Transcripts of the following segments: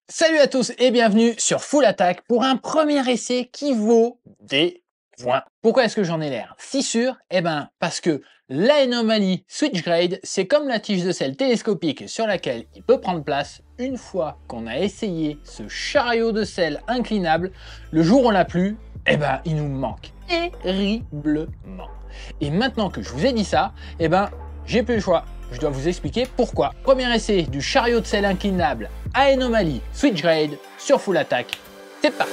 Salut à tous et bienvenue sur Full Attack pour un premier essai qui vaut des points. Pourquoi est-ce que j'en ai l'air si sûr? Eh ben parce que l'anomalie Switchgrade, c'est comme la tige de sel télescopique sur laquelle il peut prendre place. Une fois qu'on a essayé ce chariot de sel inclinable, le jour où on l'a plus, eh ben il nous manque terriblement. Et maintenant que je vous ai dit ça, eh ben j'ai plus le choix. Je dois vous expliquer pourquoi. Premier essai du chariot de sel inclinable à anomalie Switchgrade sur Full Attack. C'est parti.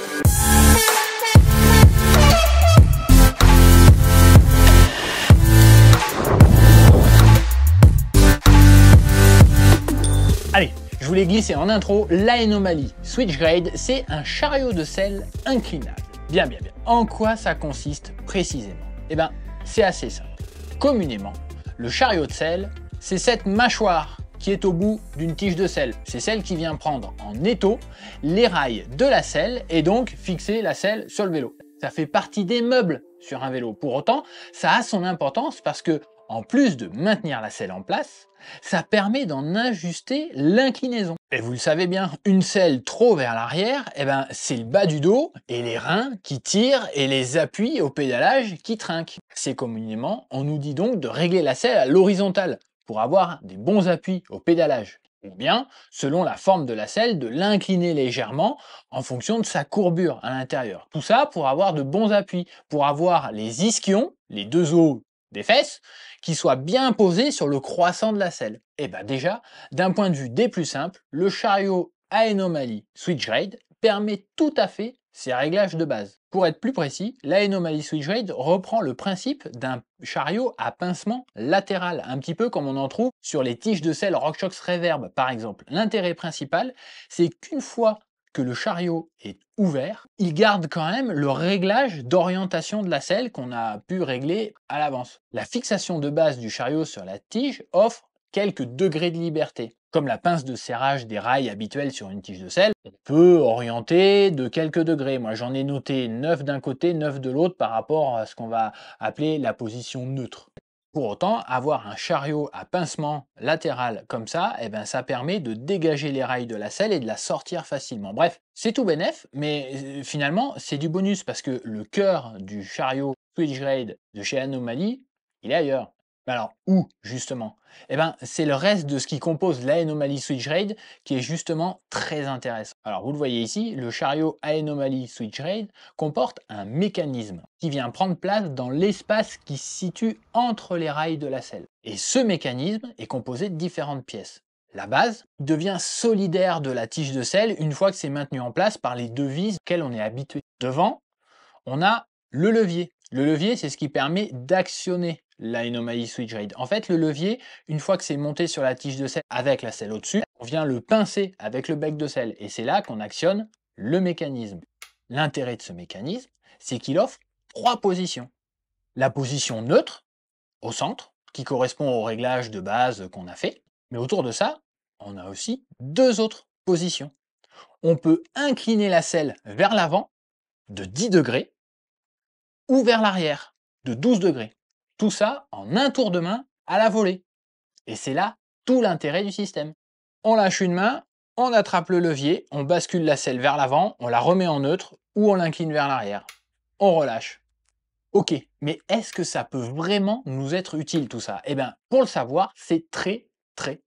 Allez, je vous l'ai glissé en intro, l'anomalie Switchgrade, c'est un chariot de sel inclinable. Bien. En quoi ça consiste précisément? Eh ben, c'est assez simple. Communément, le chariot de sel, c'est cette mâchoire qui est au bout d'une tige de sel. C'est celle qui vient prendre en étau les rails de la selle et donc fixer la selle sur le vélo. Ça fait partie des meubles sur un vélo. Pour autant, ça a son importance parce que, en plus de maintenir la selle en place, ça permet d'en ajuster l'inclinaison. Et vous le savez bien, une selle trop vers l'arrière, eh ben, c'est le bas du dos et les reins qui tirent et les appuis au pédalage qui trinquent. C'est communément, on nous dit donc de régler la selle à l'horizontale pour avoir des bons appuis au pédalage. Ou bien, selon la forme de la selle, de l'incliner légèrement en fonction de sa courbure à l'intérieur. Tout ça pour avoir de bons appuis, pour avoir les ischions, les deux os des fesses, qui soient bien posés sur le croissant de la selle. Et bien déjà, d'un point de vue des plus simples, le chariot à anomalie Switchgrade permet tout à fait ces réglages de base. Pour être plus précis, l'anomalie Switchgrade reprend le principe d'un chariot à pincement latéral, un petit peu comme on en trouve sur les tiges de sel RockShox Reverb par exemple. L'intérêt principal, c'est qu'une fois que le chariot est ouvert, il garde quand même le réglage d'orientation de la selle qu'on a pu régler à l'avance. La fixation de base du chariot sur la tige offre quelques degrés de liberté. Comme la pince de serrage des rails habituels sur une tige de sel, on peut orienter de quelques degrés. Moi j'en ai noté 9 d'un côté, 9 de l'autre par rapport à ce qu'on va appeler la position neutre. Pour autant, avoir un chariot à pincement latéral comme ça, eh ben, ça permet de dégager les rails de la selle et de la sortir facilement. Bref, c'est tout bénef, mais finalement, c'est du bonus parce que le cœur du chariot Switchgrade de chez Anomaly, il est ailleurs. Alors, où, justement? Eh ben, c'est le reste de ce qui compose l'Anomaly Switchgrade qui est justement très intéressant. Alors, vous le voyez ici, le chariot Anomaly Switchgrade comporte un mécanisme qui vient prendre place dans l'espace qui se situe entre les rails de la selle. Et ce mécanisme est composé de différentes pièces. La base devient solidaire de la tige de sel une fois que c'est maintenu en place par les deux vis auxquelles on est habitué. Devant, on a le levier. Le levier, c'est ce qui permet d'actionner l'anomalie Switchgrade. En fait, le levier, une fois que c'est monté sur la tige de sel avec la selle au-dessus, on vient le pincer avec le bec de sel. Et c'est là qu'on actionne le mécanisme. L'intérêt de ce mécanisme, c'est qu'il offre 3 positions. La position neutre, au centre, qui correspond au réglage de base qu'on a fait. Mais autour de ça, on a aussi 2 autres positions. On peut incliner la selle vers l'avant de 10 degrés ou vers l'arrière de 12 degrés. Tout ça en un tour de main à la volée. Et c'est là tout l'intérêt du système. On lâche une main, on attrape le levier, on bascule la selle vers l'avant, on la remet en neutre ou on l'incline vers l'arrière. On relâche. Ok, mais est-ce que ça peut vraiment nous être utile tout ça? Eh bien, pour le savoir, c'est très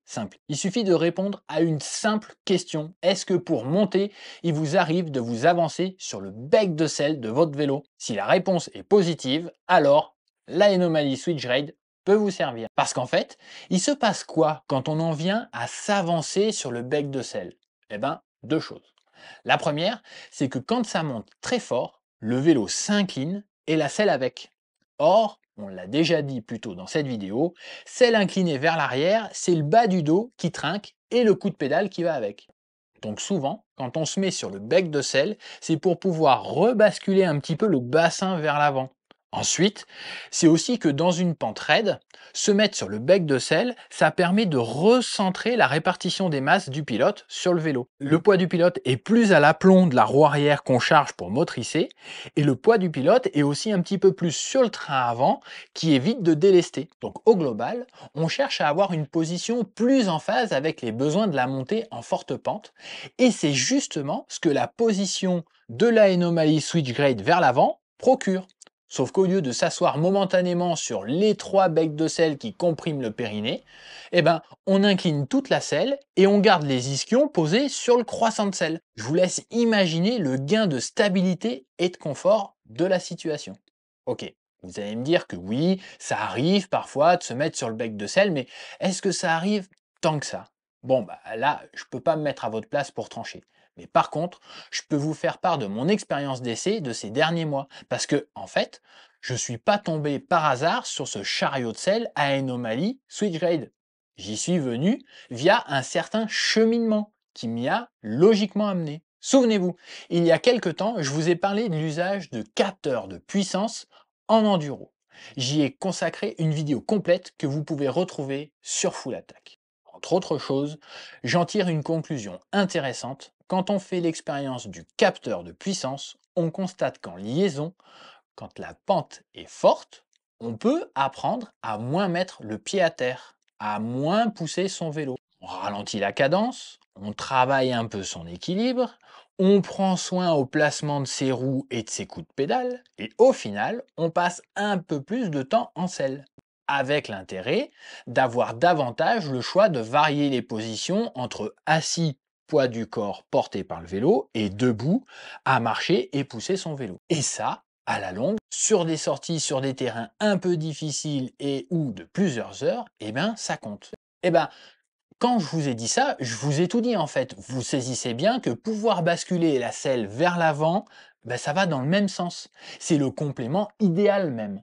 simple. Il suffit de répondre à une simple question. Est-ce que pour monter, il vous arrive de vous avancer sur le bec de selle de votre vélo? Si la réponse est positive, alors l'anomalie Switchgrade peut vous servir. Parce qu'en fait, il se passe quoi quand on en vient à s'avancer sur le bec de selle? Eh bien, 2 choses. La première, c'est que quand ça monte très fort, le vélo s'incline et la selle avec. Or, on l'a déjà dit plus tôt dans cette vidéo, selle inclinée vers l'arrière, c'est le bas du dos qui trinque et le coup de pédale qui va avec. Donc souvent, quand on se met sur le bec de selle, c'est pour pouvoir rebasculer un petit peu le bassin vers l'avant, Ensuite, c'est aussi que dans une pente raide, se mettre sur le bec de selle, ça permet de recentrer la répartition des masses du pilote sur le vélo. Le poids du pilote est plus à l'aplomb de la roue arrière qu'on charge pour motricer, et le poids du pilote est aussi un petit peu plus sur le train avant, qui évite de délester. Donc au global, on cherche à avoir une position plus en phase avec les besoins de la montée en forte pente, et c'est justement ce que la position de la Anomaly Switchgrade vers l'avant procure. Sauf qu'au lieu de s'asseoir momentanément sur l'étroit bec de selle qui comprime le périnée, eh ben, on incline toute la selle et on garde les ischions posés sur le croissant de selle. Je vous laisse imaginer le gain de stabilité et de confort de la situation. Ok, vous allez me dire que oui, ça arrive parfois de se mettre sur le bec de selle, mais est-ce que ça arrive tant que ça? Bon, bah là, je peux pas me mettre à votre place pour trancher. Mais par contre, je peux vous faire part de mon expérience d'essai de ces derniers mois. Parce que, en fait, je ne suis pas tombé par hasard sur ce chariot de selle à Anomaly Switchgrade. J'y suis venu via un certain cheminement qui m'y a logiquement amené. Souvenez-vous, il y a quelque temps, je vous ai parlé de l'usage de capteurs de puissance en enduro. J'y ai consacré une vidéo complète que vous pouvez retrouver sur Full Attack. Entre autres choses, j'en tire une conclusion intéressante. Quand on fait l'expérience du capteur de puissance, on constate qu'en liaison, quand la pente est forte, on peut apprendre à moins mettre le pied à terre, à moins pousser son vélo. On ralentit la cadence, on travaille un peu son équilibre, on prend soin au placement de ses roues et de ses coups de pédale, et au final, on passe un peu plus de temps en selle, avec l'intérêt d'avoir davantage le choix de varier les positions entre assis, poids du corps porté par le vélo, et debout, à marcher et pousser son vélo. Et ça, à la longue, sur des sorties sur des terrains un peu difficiles et ou de plusieurs heures, eh ben ça compte. Eh ben, quand je vous ai dit ça, je vous ai tout dit en fait. Vous saisissez bien que pouvoir basculer la selle vers l'avant, ben, ça va dans le même sens. C'est le complément idéal même.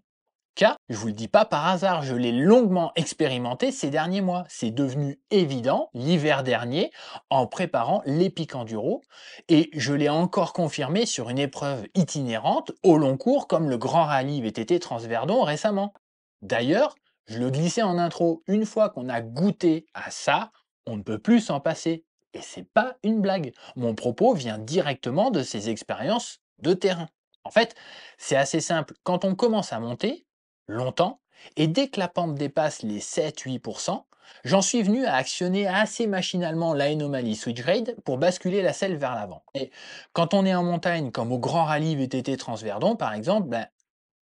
Car, je vous le dis pas par hasard, je l'ai longuement expérimenté ces derniers mois. C'est devenu évident l'hiver dernier en préparant l'Epic Enduro et je l'ai encore confirmé sur une épreuve itinérante au long cours comme le Grand Rallye VTT Transverdon récemment. D'ailleurs, je le glissais en intro, une fois qu'on a goûté à ça, on ne peut plus s'en passer. Et c'est pas une blague. Mon propos vient directement de ces expériences de terrain. En fait, c'est assez simple. Quand on commence à monter, longtemps, et dès que la pente dépasse les 7-8%, j'en suis venu à actionner assez machinalement l'Anomaly Switchgrade pour basculer la selle vers l'avant. Et quand on est en montagne, comme au Grand Rallye VTT Transverdon par exemple, ben,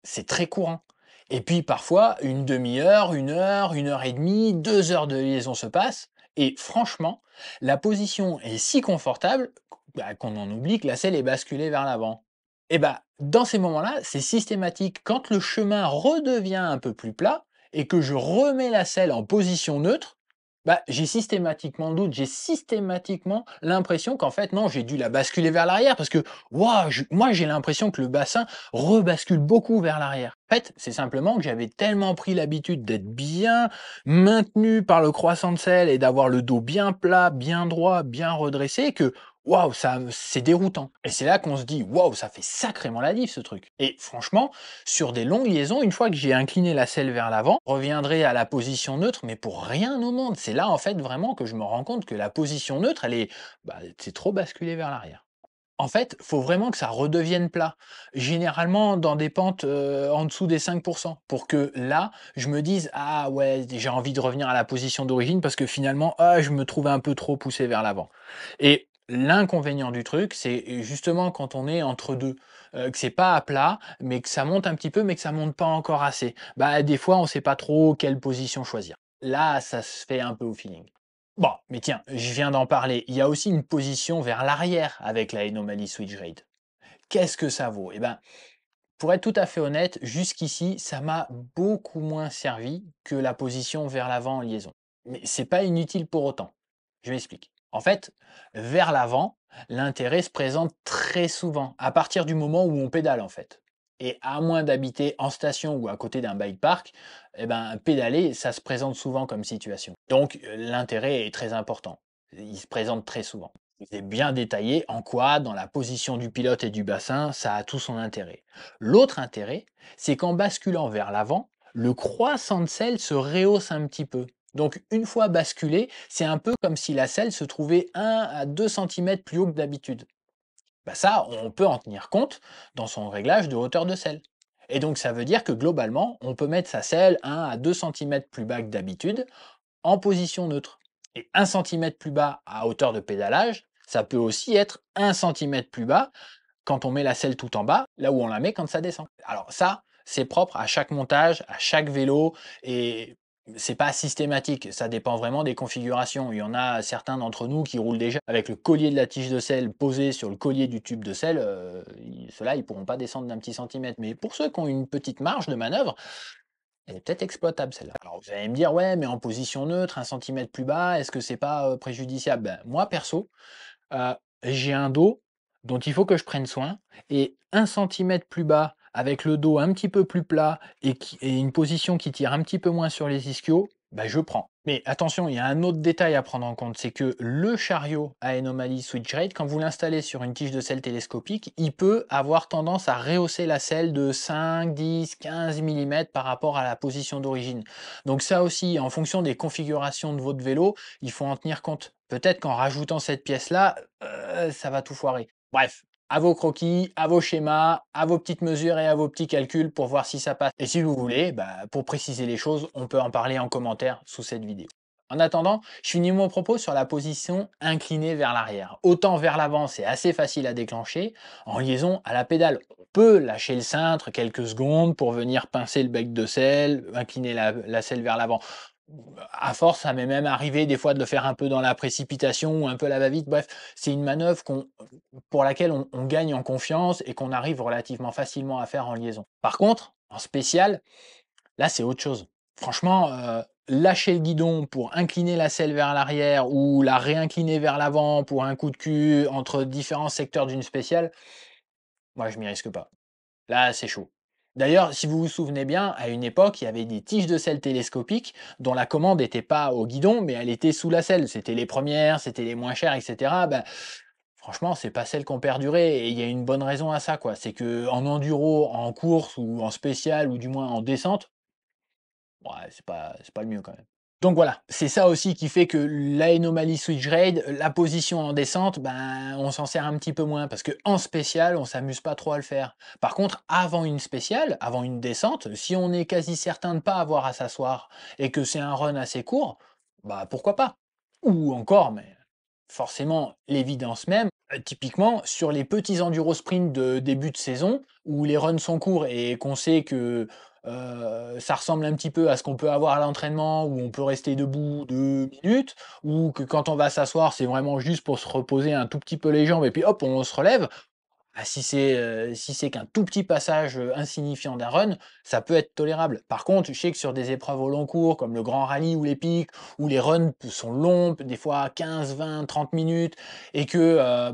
c'est très courant. Et puis parfois, une demi-heure, 1 heure et demie, 2 heures de liaison se passent, et franchement, la position est si confortable bah, qu'on en oublie que la selle est basculée vers l'avant. Et bah, dans ces moments-là, c'est systématique. Quand le chemin redevient un peu plus plat et que je remets la selle en position neutre, bah, j'ai systématiquement le doute, j'ai systématiquement l'impression qu'en fait, non, j'ai dû la basculer vers l'arrière parce que ouah, moi, j'ai l'impression que le bassin rebascule beaucoup vers l'arrière. En fait, c'est simplement que j'avais tellement pris l'habitude d'être bien maintenu par le croissant de selle et d'avoir le dos bien plat, bien droit, bien redressé que waouh, ça, c'est déroutant. Et c'est là qu'on se dit, waouh, ça fait sacrément la diff ce truc. Et franchement, sur des longues liaisons, une fois que j'ai incliné la selle vers l'avant, je reviendrai à la position neutre, mais pour rien au monde. C'est là en fait vraiment que je me rends compte que la position neutre, elle est, bah, c'est trop basculé vers l'arrière. En fait, faut vraiment que ça redevienne plat. Généralement dans des pentes en dessous des 5%, pour que là, je me dise ah ouais, j'ai envie de revenir à la position d'origine parce que finalement, ah, je me trouve un peu trop poussé vers l'avant. Et l'inconvénient du truc, c'est justement quand on est entre deux, que c'est pas à plat, mais que ça monte un petit peu, mais que ça monte pas encore assez. Bah des fois, on sait pas trop quelle position choisir. Là, ça se fait un peu au feeling. Bon, mais tiens, je viens d'en parler. Il y a aussi une position vers l'arrière avec la Anomaly Switch Rate. Qu'est-ce que ça vaut? Eh ben, pour être tout à fait honnête, jusqu'ici, ça m'a beaucoup moins servi que la position vers l'avant en liaison. Mais c'est pas inutile pour autant. Je m'explique. En fait, vers l'avant, l'intérêt se présente très souvent, à partir du moment où on pédale en fait. Et à moins d'habiter en station ou à côté d'un bike park, eh ben, pédaler, ça se présente souvent comme situation. Donc l'intérêt est très important. Il se présente très souvent. C'est bien détaillé en quoi, dans la position du pilote et du bassin, ça a tout son intérêt. L'autre intérêt, c'est qu'en basculant vers l'avant, le croissant de selle se rehausse un petit peu. Donc une fois basculé, c'est un peu comme si la selle se trouvait 1 à 2 centimètres plus haut que d'habitude. Bah ça, on peut en tenir compte dans son réglage de hauteur de selle. Et donc ça veut dire que globalement, on peut mettre sa selle 1 à 2 centimètres plus bas que d'habitude en position neutre. Et 1 centimètre plus bas à hauteur de pédalage, ça peut aussi être 1 centimètre plus bas quand on met la selle tout en bas, là où on la met quand ça descend. Alors ça, c'est propre à chaque montage, à chaque vélo, et c'est pas systématique, ça dépend vraiment des configurations. Il y en a certains d'entre nous qui roulent déjà avec le collier de la tige de selle posé sur le collier du tube de selle, ceux-là, ils pourront pas descendre d'un petit centimètre. Mais pour ceux qui ont une petite marge de manœuvre, elle est peut-être exploitable celle-là. Alors vous allez me dire, ouais, mais en position neutre, 1 centimètre plus bas, est-ce que c'est pas préjudiciable? Ben, moi, perso, Heu, j'ai un dos dont il faut que je prenne soin et 1 centimètre plus bas, avec le dos un petit peu plus plat et une position qui tire un petit peu moins sur les ischios, bah, je prends. Mais attention, il y a un autre détail à prendre en compte, c'est que le chariot à anomalie switch rate, quand vous l'installez sur une tige de selle télescopique, il peut avoir tendance à rehausser la selle de 5, 10, 15 millimètres par rapport à la position d'origine. Donc ça aussi, en fonction des configurations de votre vélo, il faut en tenir compte. Peut-être qu'en rajoutant cette pièce-là, ça va tout foirer. Bref, à vos croquis, à vos schémas, à vos petites mesures et à vos petits calculs pour voir si ça passe. Et si vous voulez, bah, pour préciser les choses, on peut en parler en commentaire sous cette vidéo. En attendant, je finis mon propos sur la position inclinée vers l'arrière. Autant vers l'avant, c'est assez facile à déclencher. En liaison à la pédale, on peut lâcher le cintre quelques secondes pour venir pincer le bec de selle, incliner la selle vers l'avant. À force, ça m'est même arrivé des fois de le faire un peu dans la précipitation ou un peu à la va-vite. Bref, c'est une manœuvre pour laquelle on gagne en confiance et qu'on arrive relativement facilement à faire en liaison. Par contre, en spécial, là, c'est autre chose. Franchement, lâcher le guidon pour incliner la selle vers l'arrière ou la réincliner vers l'avant pour un coup de cul entre différents secteurs d'une spéciale, moi, je m'y risque pas. Là, c'est chaud. D'ailleurs, si vous vous souvenez bien, à une époque, il y avait des tiges de selle télescopiques dont la commande n'était pas au guidon, mais elle était sous la selle. C'était les premières, c'était les moins chères, etc. Ben, franchement, c'est pas celles qui ont perduré, et il y a une bonne raison à ça, quoi. C'est que en enduro, en course ou en spécial, ou du moins en descente, ouais, c'est pas le mieux quand même. Donc voilà, c'est ça aussi qui fait que l'anomaly switch raid, la position en descente, ben, on s'en sert un petit peu moins parce que en spécial, on s'amuse pas trop à le faire. Par contre, avant une spéciale, avant une descente, si on est quasi certain de ne pas avoir à s'asseoir et que c'est un run assez court, bah pourquoi pas? Ou encore, mais forcément l'évidence même, typiquement sur les petits enduro sprints de début de saison où les runs sont courts et qu'on sait que ça ressemble un petit peu à ce qu'on peut avoir à l'entraînement, où on peut rester debout 2 minutes, ou que quand on va s'asseoir, c'est vraiment juste pour se reposer un tout petit peu les jambes et puis hop, on se relève. Ah, si c'est qu'un tout petit passage, insignifiant d'un run, ça peut être tolérable. Par contre, je sais que sur des épreuves au long cours, comme le grand rallye ou les pics, où les runs sont longs, des fois 15, 20, 30 minutes, et que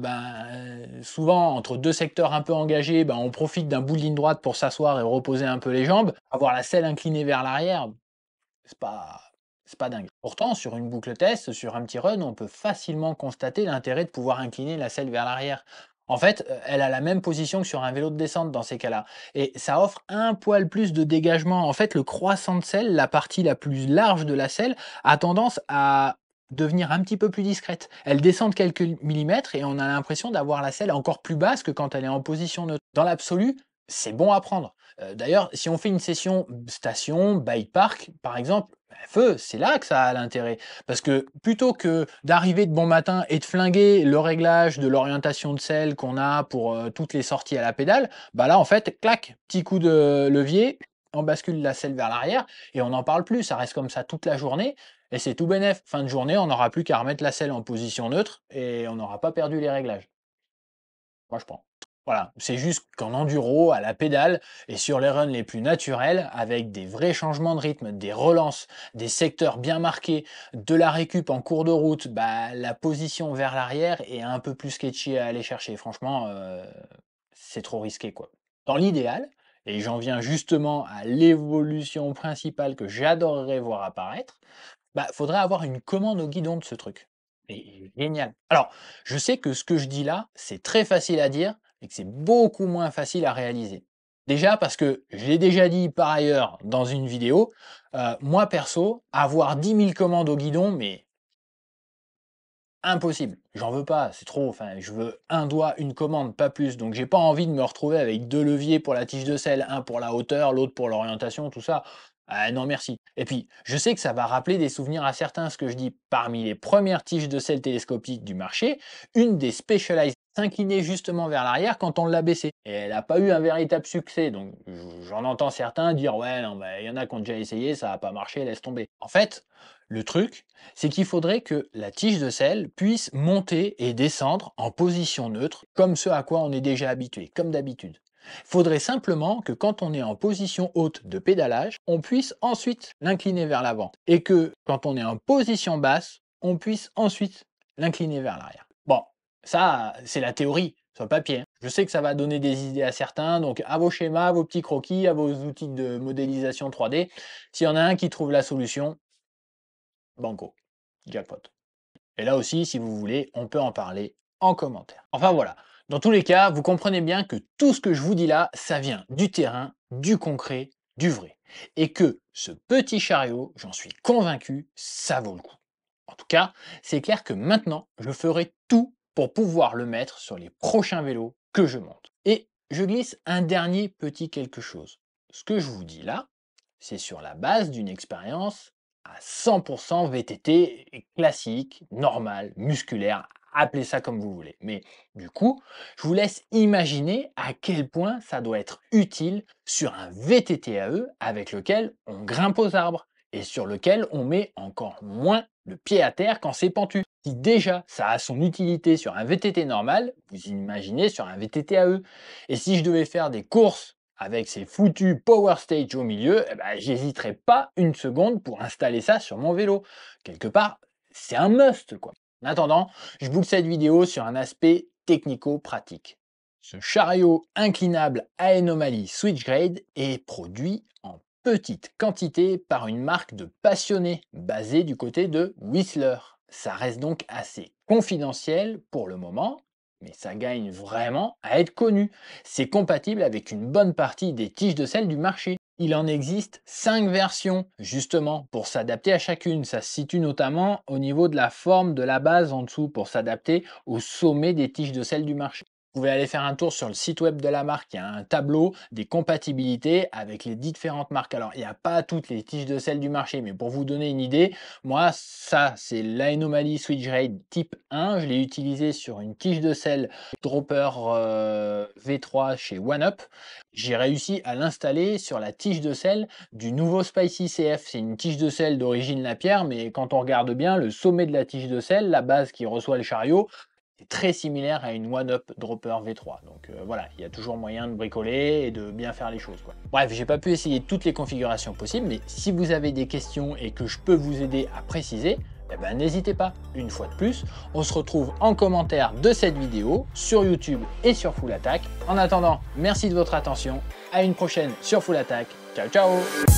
souvent, entre deux secteurs un peu engagés, ben, on profite d'un bout de ligne droite pour s'asseoir et reposer un peu les jambes, avoir la selle inclinée vers l'arrière, c'est pas, c'est pas dingue. Pourtant, sur une boucle test, sur un petit run, on peut facilement constater l'intérêt de pouvoir incliner la selle vers l'arrière. En fait, elle a la même position que sur un vélo de descente dans ces cas-là. Et ça offre un poil plus de dégagement. En fait, le croissant de selle, la partie la plus large de la selle, a tendance à devenir un petit peu plus discrète. Elle descend de quelques millimètres et on a l'impression d'avoir la selle encore plus basse que quand elle est en position neutre. Dans l'absolu, c'est bon à prendre. D'ailleurs, si on fait une session station, bike park, par exemple, bah, feu, c'est là que ça a l'intérêt. Parce que plutôt que d'arriver de bon matin et de flinguer le réglage de l'orientation de selle qu'on a pour toutes les sorties à la pédale, bah là, en fait, clac, petit coup de levier, on bascule la selle vers l'arrière et on n'en parle plus. Ça reste comme ça toute la journée et c'est tout bénef. Fin de journée, on n'aura plus qu'à remettre la selle en position neutre et on n'aura pas perdu les réglages. Moi, je prends. Voilà, c'est juste qu'en enduro, à la pédale, et sur les runs les plus naturels, avec des vrais changements de rythme, des relances, des secteurs bien marqués, de la récup en cours de route, bah, la position vers l'arrière est un peu plus sketchy à aller chercher. Franchement, c'est trop risqué, quoi. Dans l'idéal, et j'en viens justement à l'évolution principale que j'adorerais voir apparaître, bah, faudrait avoir une commande au guidon de ce truc. Et génial. Alors, je sais que ce que je dis là, c'est très facile à dire et que c'est beaucoup moins facile à réaliser. Déjà parce que je l'ai déjà dit par ailleurs dans une vidéo, moi perso, avoir 10 000 commandes au guidon, mais impossible. J'en veux pas, c'est trop. Enfin, je veux un doigt, une commande, pas plus. Donc j'ai pas envie de me retrouver avec 2 leviers pour la tige de sel, un pour la hauteur, l'autre pour l'orientation, tout ça. Ah non merci. Et puis, je sais que ça va rappeler des souvenirs à certains, ce que je dis. Parmi les premières tiges de sel télescopiques du marché, une des Specialized s'inclinait justement vers l'arrière quand on l'a baissée. Et elle n'a pas eu un véritable succès. Donc j'en entends certains dire ouais non il y en a qui ont déjà essayé, ça n'a pas marché, laisse tomber. En fait, le truc, c'est qu'il faudrait que la tige de sel puisse monter et descendre en position neutre, comme ce à quoi on est déjà habitué, comme d'habitude. Il faudrait simplement que quand on est en position haute de pédalage, on puisse ensuite l'incliner vers l'avant. Et que quand on est en position basse, on puisse ensuite l'incliner vers l'arrière. Bon, ça, c'est la théorie sur le papier, hein. Je sais que ça va donner des idées à certains, donc à vos schémas, à vos petits croquis, à vos outils de modélisation 3D. S'il y en a un qui trouve la solution, banco, jackpot. Et là aussi, si vous voulez, on peut en parler en commentaire. Enfin voilà, dans tous les cas, vous comprenez bien que tout ce que je vous dis là, ça vient du terrain, du concret, du vrai. Et que ce petit chariot, j'en suis convaincu, ça vaut le coup. En tout cas, c'est clair que maintenant, je ferai tout pour pouvoir le mettre sur les prochains vélos que je monte. Et je glisse un dernier petit quelque chose. Ce que je vous dis là, c'est sur la base d'une expérience à 100% VTT classique, normal, musculaire, appelez ça comme vous voulez. Mais du coup, je vous laisse imaginer à quel point ça doit être utile sur un VTT AE avec lequel on grimpe aux arbres et sur lequel on met encore moins le pied à terre quand c'est pentu. Si déjà ça a son utilité sur un VTT normal, vous imaginez sur un VTT AE. Et si je devais faire des courses avec ces foutus Power Stage au milieu, eh ben, j'hésiterai pas une seconde pour installer ça sur mon vélo. Quelque part, c'est un must, quoi. En attendant, je boucle cette vidéo sur un aspect technico-pratique. Ce chariot inclinable à anomalie Switchgrade est produit en petite quantité par une marque de passionnés basée du côté de Whistler. Ça reste donc assez confidentiel pour le moment, mais ça gagne vraiment à être connu. C'est compatible avec une bonne partie des tiges de sel du marché. Il en existe 5 versions, justement, pour s'adapter à chacune. Ça se situe notamment au niveau de la forme de la base en dessous, pour s'adapter au sommet des tiges de sel du marché. Vous pouvez aller faire un tour sur le site web de la marque, il y a un tableau des compatibilités avec les différentes marques. Alors, il n'y a pas toutes les tiges de sel du marché, mais pour vous donner une idée, moi, ça, c'est l'Anomaly Switchgrade type 1. Je l'ai utilisé sur une tige de sel Dropper V3 chez OneUp. J'ai réussi à l'installer sur la tige de sel du nouveau Spicy CF. C'est une tige de sel d'origine Lapierre, mais quand on regarde bien, le sommet de la tige de sel, la base qui reçoit le chariot, est très similaire à une OneUp Dropper V3. Donc voilà, il y a toujours moyen de bricoler et de bien faire les choses, quoi. Bref, j'ai pas pu essayer toutes les configurations possibles, mais si vous avez des questions et que je peux vous aider à préciser, eh ben, n'hésitez pas. Une fois de plus, on se retrouve en commentaire de cette vidéo sur YouTube et sur Full Attack. En attendant, merci de votre attention. À une prochaine sur Full Attack. Ciao, ciao!